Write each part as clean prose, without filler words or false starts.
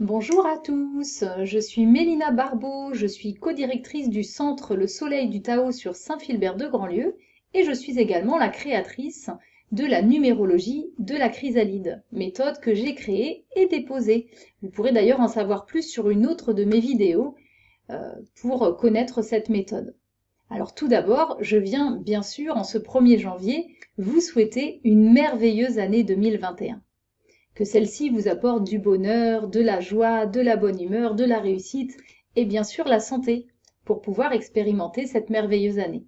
Bonjour à tous, je suis Mélina Barbeau, je suis codirectrice du centre Le Soleil du Tao sur Saint-Philbert de Grandlieu et je suis également la créatrice de la numérologie de la chrysalide, méthode que j'ai créée et déposée. Vous pourrez d'ailleurs en savoir plus sur une autre de mes vidéos pour connaître cette méthode. Alors tout d'abord, je viens bien sûr en ce 1er janvier vous souhaiter une merveilleuse année 2021. Que celle-ci vous apporte du bonheur, de la joie, de la bonne humeur, de la réussite et bien sûr la santé pour pouvoir expérimenter cette merveilleuse année.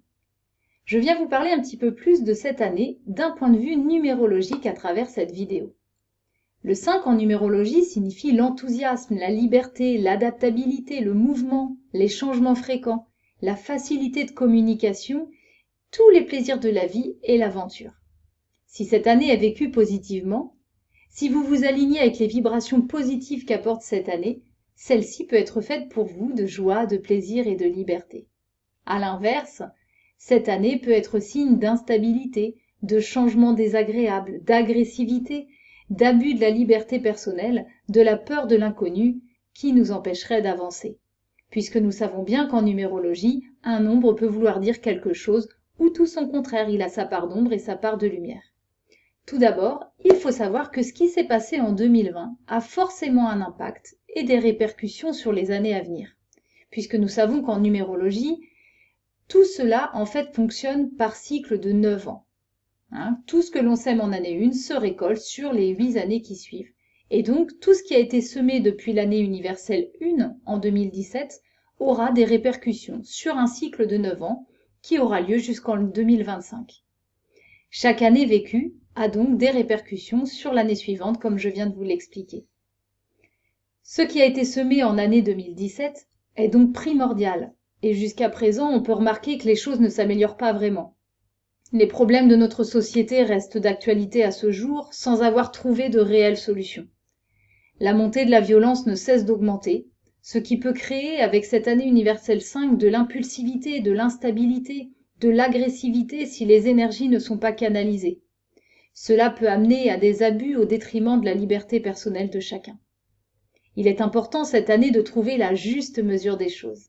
Je viens vous parler un petit peu plus de cette année d'un point de vue numérologique à travers cette vidéo. Le 5 en numérologie signifie l'enthousiasme, la liberté, l'adaptabilité, le mouvement, les changements fréquents, la facilité de communication, tous les plaisirs de la vie et l'aventure. Si cette année est vécue positivement, si vous vous alignez avec les vibrations positives qu'apporte cette année, celle-ci peut être faite pour vous de joie, de plaisir et de liberté. À l'inverse, cette année peut être signe d'instabilité, de changements désagréables, d'agressivité, d'abus de la liberté personnelle, de la peur de l'inconnu qui nous empêcherait d'avancer. Puisque nous savons bien qu'en numérologie, un nombre peut vouloir dire quelque chose ou tout son contraire, il a sa part d'ombre et sa part de lumière. Tout d'abord, il faut savoir que ce qui s'est passé en 2020 a forcément un impact et des répercussions sur les années à venir, puisque nous savons qu'en numérologie, tout cela en fait fonctionne par cycle de 9 ans. Tout ce que l'on sème en année 1 se récolte sur les 8 années qui suivent. Et donc, tout ce qui a été semé depuis l'année universelle 1 en 2017 aura des répercussions sur un cycle de 9 ans qui aura lieu jusqu'en 2025. Chaque année vécue a donc des répercussions sur l'année suivante, comme je viens de vous l'expliquer. Ce qui a été semé en année 2017 est donc primordial, et jusqu'à présent, on peut remarquer que les choses ne s'améliorent pas vraiment. Les problèmes de notre société restent d'actualité à ce jour, sans avoir trouvé de réelles solutions. La montée de la violence ne cesse d'augmenter, ce qui peut créer, avec cette année universelle 5, de l'impulsivité, de l'instabilité, de l'agressivité si les énergies ne sont pas canalisées. Cela peut amener à des abus au détriment de la liberté personnelle de chacun. Il est important cette année de trouver la juste mesure des choses.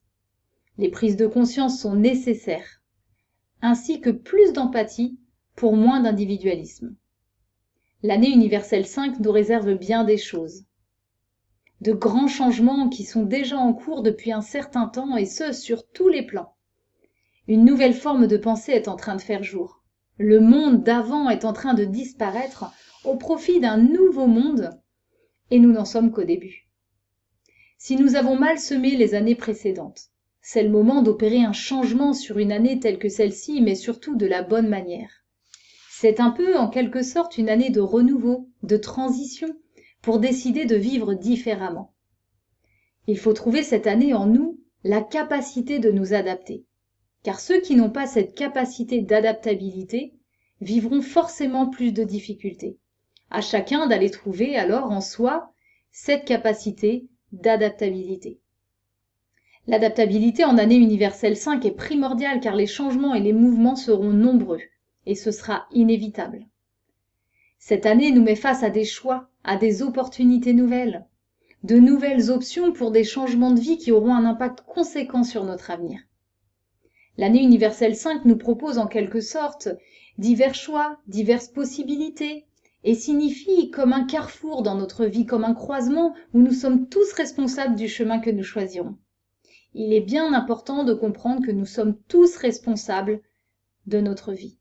Les prises de conscience sont nécessaires, ainsi que plus d'empathie pour moins d'individualisme. L'année universelle 5 nous réserve bien des choses. De grands changements qui sont déjà en cours depuis un certain temps et ce, sur tous les plans. Une nouvelle forme de pensée est en train de faire jour. Le monde d'avant est en train de disparaître au profit d'un nouveau monde et nous n'en sommes qu'au début. Si nous avons mal semé les années précédentes, c'est le moment d'opérer un changement sur une année telle que celle-ci, mais surtout de la bonne manière. C'est un peu, en quelque sorte, une année de renouveau, de transition, pour décider de vivre différemment. Il faut trouver cette année en nous la capacité de nous adapter. Car ceux qui n'ont pas cette capacité d'adaptabilité vivront forcément plus de difficultés. À chacun d'aller trouver alors en soi cette capacité d'adaptabilité. L'adaptabilité en année universelle 5 est primordiale car les changements et les mouvements seront nombreux et ce sera inévitable. Cette année nous met face à des choix, à des opportunités nouvelles, de nouvelles options pour des changements de vie qui auront un impact conséquent sur notre avenir. L'année universelle 5 nous propose en quelque sorte divers choix, diverses possibilités et signifie comme un carrefour dans notre vie, comme un croisement où nous sommes tous responsables du chemin que nous choisirons. Il est bien important de comprendre que nous sommes tous responsables de notre vie.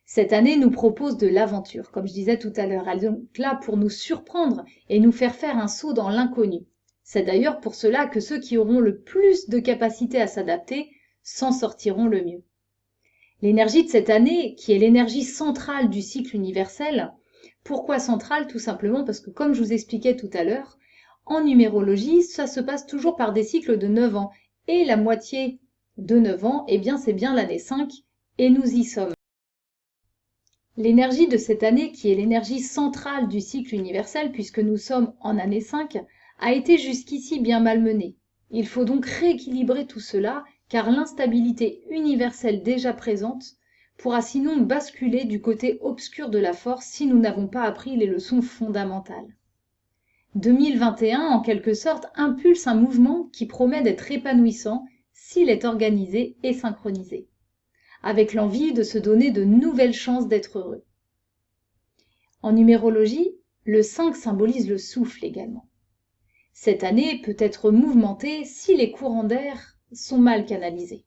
Cette année nous propose de l'aventure, comme je disais tout à l'heure. Elle est donc là pour nous surprendre et nous faire faire un saut dans l'inconnu. C'est d'ailleurs pour cela que ceux qui auront le plus de capacité à s'adapter s'en sortiront le mieux. L'énergie de cette année, qui est l'énergie centrale du cycle universel, pourquoi centrale? Tout simplement parce que, comme je vous expliquais tout à l'heure, en numérologie, ça se passe toujours par des cycles de 9 ans. Et la moitié de 9 ans, eh bien, c'est bien l'année 5, et nous y sommes. L'énergie de cette année, qui est l'énergie centrale du cycle universel, puisque nous sommes en année 5, a été jusqu'ici bien malmenée. Il faut donc rééquilibrer tout cela, car l'instabilité universelle déjà présente pourra sinon basculer du côté obscur de la force si nous n'avons pas appris les leçons fondamentales. 2021, en quelque sorte, impulse un mouvement qui promet d'être épanouissant s'il est organisé et synchronisé, avec l'envie de se donner de nouvelles chances d'être heureux. En numérologie, le 5 symbolise le souffle également. Cette année peut être mouvementée si les courants d'air sont mal canalisés.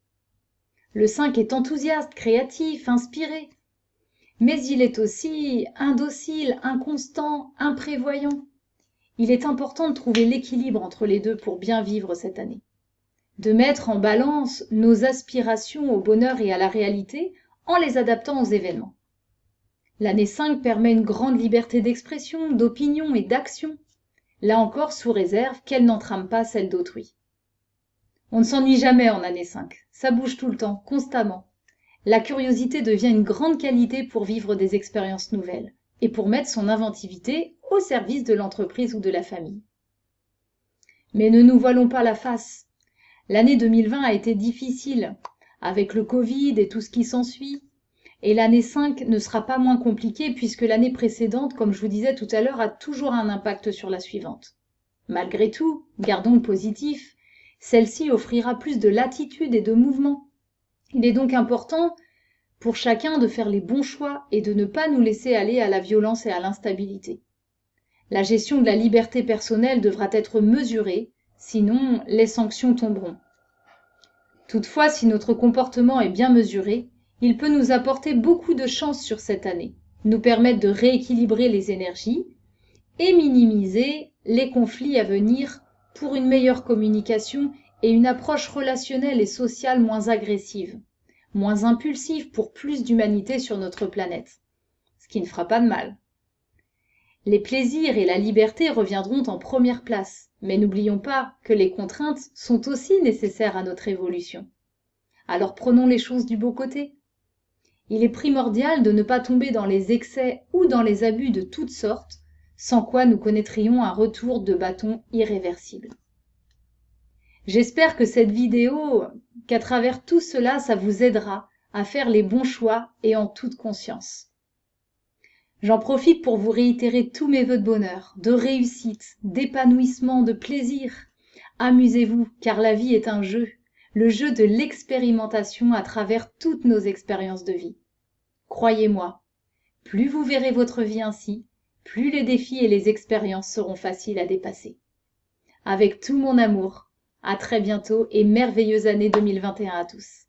Le 5 est enthousiaste, créatif, inspiré, mais il est aussi indocile, inconstant, imprévoyant. Il est important de trouver l'équilibre entre les deux pour bien vivre cette année. De mettre en balance nos aspirations au bonheur et à la réalité en les adaptant aux événements. L'année 5 permet une grande liberté d'expression, d'opinion et d'action, là encore sous réserve qu'elle n'entrame pas celle d'autrui. On ne s'ennuie jamais en année 5, ça bouge tout le temps, constamment. La curiosité devient une grande qualité pour vivre des expériences nouvelles et pour mettre son inventivité au service de l'entreprise ou de la famille. Mais ne nous voilons pas la face. L'année 2020 a été difficile, avec le Covid et tout ce qui s'ensuit. Et l'année 5 ne sera pas moins compliquée puisque l'année précédente, comme je vous disais tout à l'heure, a toujours un impact sur la suivante. Malgré tout, gardons le positif, celle-ci offrira plus de latitude et de mouvement. Il est donc important pour chacun de faire les bons choix et de ne pas nous laisser aller à la violence et à l'instabilité. La gestion de la liberté personnelle devra être mesurée, sinon les sanctions tomberont. Toutefois, si notre comportement est bien mesuré, il peut nous apporter beaucoup de chance sur cette année, nous permettre de rééquilibrer les énergies et minimiser les conflits à venir pour une meilleure communication et une approche relationnelle et sociale moins agressive, moins impulsive pour plus d'humanité sur notre planète, ce qui ne fera pas de mal. Les plaisirs et la liberté reviendront en première place, mais n'oublions pas que les contraintes sont aussi nécessaires à notre évolution. Alors prenons les choses du beau côté. Il est primordial de ne pas tomber dans les excès ou dans les abus de toutes sortes, sans quoi nous connaîtrions un retour de bâton irréversible. J'espère que cette vidéo, qu'à travers tout cela, ça vous aidera à faire les bons choix et en toute conscience. J'en profite pour vous réitérer tous mes vœux de bonheur, de réussite, d'épanouissement, de plaisir. Amusez-vous, car la vie est un jeu, le jeu de l'expérimentation à travers toutes nos expériences de vie. Croyez-moi, plus vous verrez votre vie ainsi, plus les défis et les expériences seront faciles à dépasser. Avec tout mon amour, à très bientôt et merveilleuse année 2021 à tous.